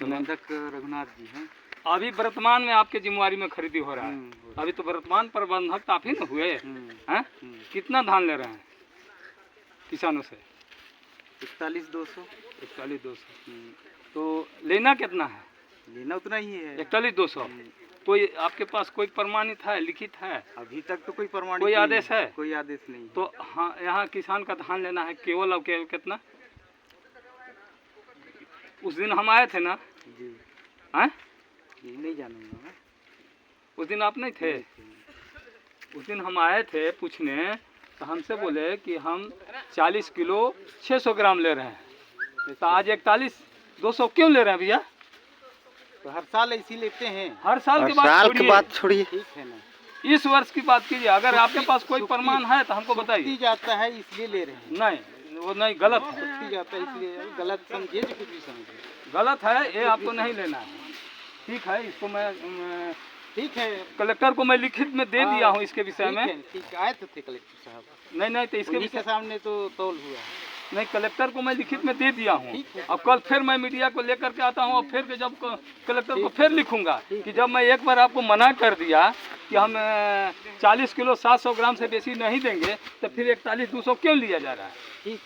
प्रबंधक रघुनाथ जी हैं। अभी वर्तमान में आपके जिम्मेवारी में खरीदी हो रहा है। अभी तो वर्तमान प्रबंधक तो आप ही न हुए हैं। कितना धान ले रहे हैं किसानों से? 41,200। 41,200। तो लेना कितना है? लेना उतना ही है, 41,200। कोई आपके पास कोई प्रमाणित है, लिखित है? अभी तक तो कोई प्रमाणित कोई आदेश है? कोई आदेश नहीं। तो हाँ, यहाँ किसान का धान लेना है केवल और केवल कितना? उस दिन हम आए थे ना जी। हैं? नहीं जानूंगा मैं। उस दिन आप नहीं थे? उस दिन हम आए थे पूछने, तो हमसे बोले कि हम 40 किलो 600 ग्राम ले रहे हैं। तो आज 41,200 क्यों ले रहे हैं भैया? तो हर साल ऐसी लेते हैं। हर साल की बात छोड़िए, ठीक है ना, इस वर्ष की बात कीजिए। अगर आपके पास कोई प्रमाण है तो हमको बताइए। जाता है इसलिए ले रहे हैं। नहीं, वो नहीं, गलत है। जाता है इसलिए गलत समझिए, कुछ भी समझिए, गलत है, ये आपको नहीं लेना है। ठीक है, इसको मैं ठीक है, कलेक्टर को मैं लिखित में दे दिया हूँ इसके विषय में। ठीक आए तो थे कलेक्टर साहब। नहीं, तो इसके विषय सामने तो तौल हुआ नहीं, कलेक्टर को मैं लिखित में दे दिया हूँ। अब कल फिर मैं मीडिया को लेकर के आता हूँ और फिर जब कलेक्टर को फिर लिखूंगा कि जब मैं एक बार आपको मना कर दिया कि हम 40 किलो 700 ग्राम से बेसी नहीं देंगे, तो फिर 41,200 क्यों लिया जा रहा है? ठीक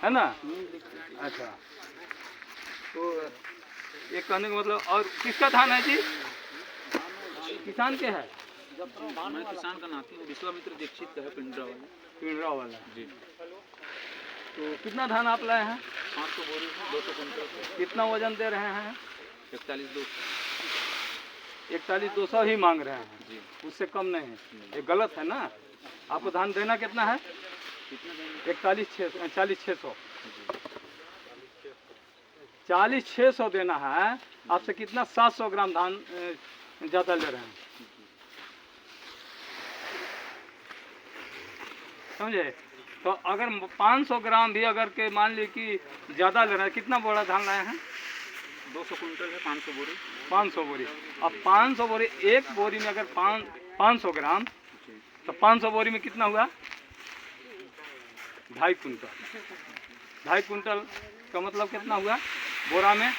है ना? अच्छा, तो ये कहने का मतलब, और किसका धान है जी? किसान के है? मैं किसान का नाती हूँ, विश्वामित्र दीक्षित का है, पिंडरा वाला जी। तो कितना धान आप लाए हैं? 500 बोरी, 200 कुंटल। कितना वजन दे रहे हैं? 41,200। 41,200 ही मांग रहे हैं जी, उससे कम नहीं है। ये गलत है ना? आपको धान देना कितना है? 40,600। 40,600 देना है। आपसे कितना 700 ग्राम धान ज़्यादा ले रहे हैं, समझे? तो अगर 500 ग्राम भी अगर के मान ली कि ज़्यादा ले रहे हैं, कितना बोरा धान लाए हैं? 200 कुंटल है, 500 बोरी। 500 बोरी। अब 500 बोरी, एक बोरी में अगर 500 ग्राम, तो 500 बोरी में कितना हुआ? 2.5 कुंटल। 2.5 कुंटल का मतलब कितना हुआ? बोरा में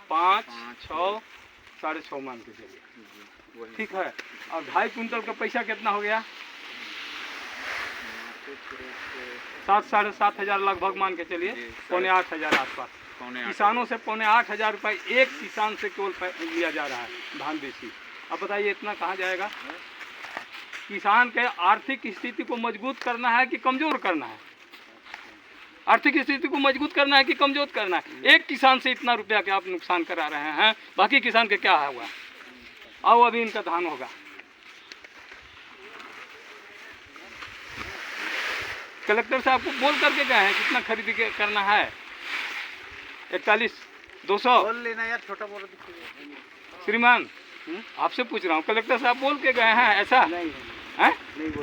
5, 6, 6.5 मान के चलिए, ठीक है। और 2.5 कुंटल का पैसा कितना हो गया? 7, 7.5 हज़ार लगभग मान के चलिए, 7,500 हज़ार आसपास। किसानों से 8,500 रुपये एक किसान से केवल लिया जा रहा है धान बेची। अब बताइए इतना कहाँ जाएगा? किसान के आर्थिक स्थिति को मजबूत करना है कि कमजोर करना है? आर्थिक स्थिति को मजबूत करना है कि कमजोर करना है? एक किसान से इतना रुपया के आप नुकसान करा रहे हैं, बाकी किसान के क्या हुआ? आओ अभी इनका धान होगा। कलेक्टर साहब को बोल करके गए हैं कितना खरीदी करना है? 41,200 लेना यार, छोटा बोरा। श्रीमान, आपसे पूछ रहा हूँ, कलेक्टर साहब बोल के गए हैं ऐसा? नहीं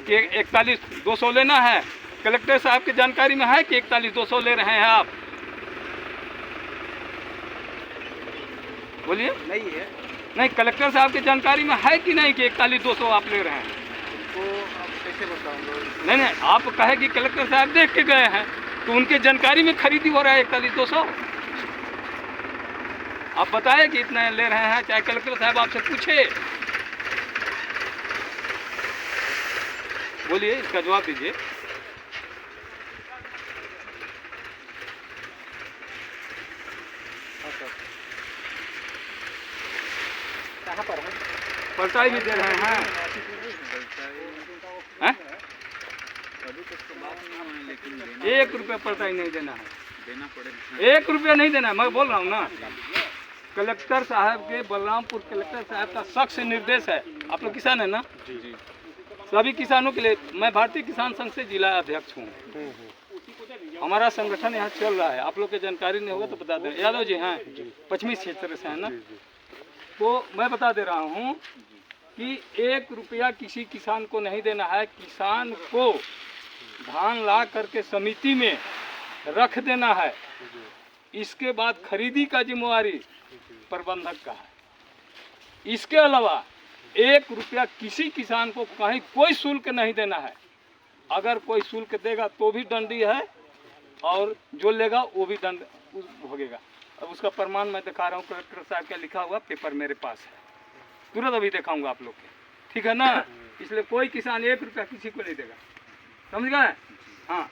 कि 41,200 लेना है? कलेक्टर साहब की जानकारी में है कि 41,200 ले रहे हैं आप? बोलिए। नहीं है। नहीं, कलेक्टर साहब की जानकारी में है कि नहीं कि 41,200 आप ले रहे हैं? तो आप कैसे बताऊंगा? नहीं, आप कहे कि कलेक्टर साहब देख के गए हैं, तो उनके जानकारी में खरीदी हो रहा है 41,200। आप बताए कि इतना ले रहे हैं, चाहे कलेक्टर साहब आपसे पूछे। बोलिए, इसका जवाब दीजिए। कहाँ पर है? पलटाई भी दे रहे हैं? अभी तक तो बात नहीं हुई, लेकिन 1 रुपया पलटाई नहीं देना है। देना पड़ेगा। 1 रुपया नहीं देना है, मैं बोल रहा हूँ ना। कलेक्टर साहब के, बलरामपुर कलेक्टर साहब का सख्त से निर्देश है। आप लोग किसान है ना? जी। सभी किसानों के लिए मैं भारतीय किसान संघ से जिला अध्यक्ष हूँ। हमारा संगठन यहाँ चल रहा है, आप लोग की जानकारी नहीं होगा तो बता दें। यादव जी हैं, पश्चिमी क्षेत्र से है ना? तो मैं बता दे रहा हूँ कि 1 रुपया किसी किसान को नहीं देना है। किसान को धान ला करके समिति में रख देना है। इसके बाद खरीदी का जिम्मेवारी प्रबंधक का है। इसके अलावा 1 रुपया किसी किसान को कहीं कोई शुल्क नहीं देना है। अगर कोई शुल्क देगा तो भी दंडी है, और जो लेगा वो भी दंड भोगेगा। अब उसका प्रमाण मैं दिखा रहा हूँ, कलेक्टर साहब का लिखा हुआ पेपर मेरे पास है, तुरंत अभी दिखाऊंगा आप लोग के, ठीक है ना। इसलिए कोई किसान 1 रुपया किसी को नहीं देगा, समझ गए। हाँ